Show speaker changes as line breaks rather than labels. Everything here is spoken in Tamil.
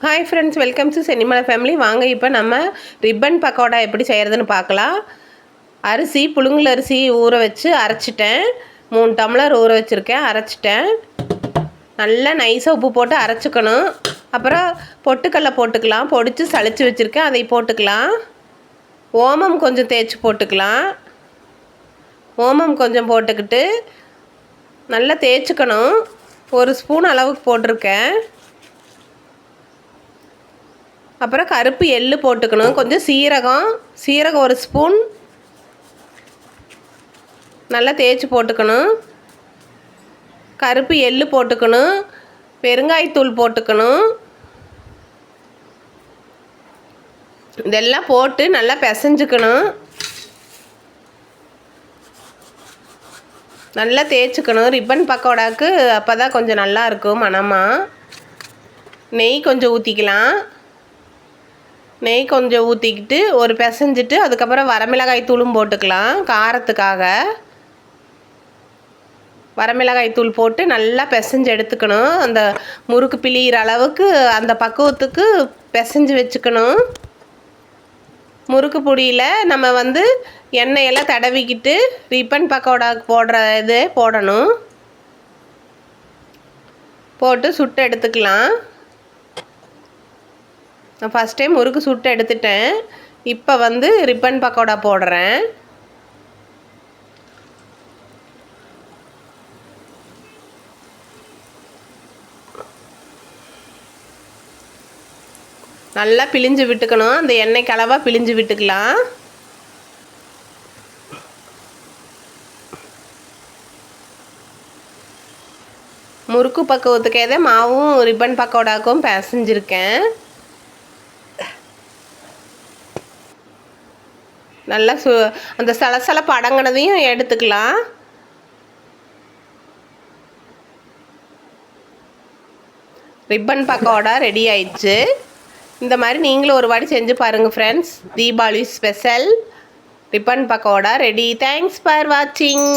Hi friends, welcome to Chennimalai family. வாங்க இப்போ நம்ம ரிப்பன் பக்கோடா எப்படி செய்கிறதுன்னு பார்க்கலாம். அரிசி புழுங்கல் அரிசி ஊற வச்சு அரைச்சிட்டேன். 3 டம்ளர் ஊற வச்சுருக்கேன், அரைச்சிட்டேன். நல்லா நைஸாக உப்பு போட்டு அரைச்சிக்கணும். அப்புறம் பொட்டுக்கடலை போட்டுக்கலாம், பொடிச்சு சளிச்சு வச்சுருக்கேன், அதை போட்டுக்கலாம். ஓமம் கொஞ்சம் தேய்ச்சி போட்டுக்கலாம். ஓமம் கொஞ்சம் போட்டுக்கிட்டு நல்லா தேய்ச்சிக்கணும். 1 ஸ்பூன் அளவுக்கு போட்டிருக்கேன். அப்புறம் கருப்பு எள்ளு போட்டுக்கணும். கொஞ்சம் சீரகம் 1 ஸ்பூன் நல்லா தேய்ச்சி போட்டுக்கணும். கருப்பு எள்ளு போட்டுக்கணும். பெருங்காயத்தூள் போட்டுக்கணும். இதெல்லாம் போட்டு நல்லா பிசைஞ்சுக்கணும். நல்லா தேய்ச்சிக்கணும். ரிப்பன் பக்கோடாவுக்கு அப்போ தான் கொஞ்சம் நல்லா இருக்கும் மணமாக. நெய் கொஞ்சம் ஊற்றிக்கலாம். நெய் கொஞ்சம் ஊற்றிக்கிட்டு ஒரு பிசைஞ்சிட்டு அதுக்கப்புறம் வரமிளகாய் தூளும் போட்டுக்கலாம். காரத்துக்காக வரமிளகாய் தூள் போட்டு நல்லா பிசைஞ்சு எடுத்துக்கணும். அந்த முறுக்கு பிழிகிற அளவுக்கு அந்த பக்குவத்துக்கு பிசைஞ்சு வச்சுக்கணும். முறுக்கு பொடியில் நம்ம எண்ணெயெல்லாம் தடவிக்கிட்டு ரிப்பன் பக்கோடாவுக்கு போடுற இது போடணும். போட்டு சுட்டு எடுத்துக்கலாம். நான் ஃபஸ்ட் டைம் முறுக்கு சுட்டு எடுத்துட்டேன். இப்போ ரிப்பன் பக்கோடா போடுறேன். நல்லா பிழிஞ்சு விட்டுக்கணும். அந்த எண்ணெய் கலவாக பிழிஞ்சு விட்டுக்கலாம். முறுக்கு பக்குவத்துக்கே மாவும் ரிப்பன் பக்கோடாவுக்கும் பிசைஞ்சிருக்கேன். நல்லா அந்த சலசலப்பு அடங்கினதையும் எடுத்துக்கலாம். ரிப்பன் பக்கோடா ரெடி ஆயிடுச்சு. இந்த மாதிரி நீங்களும் ஒரு வாட்டி செஞ்சு பாருங்கள் friends. Deepavali special ribbon pakoda ready. Thanks for வாட்சிங்.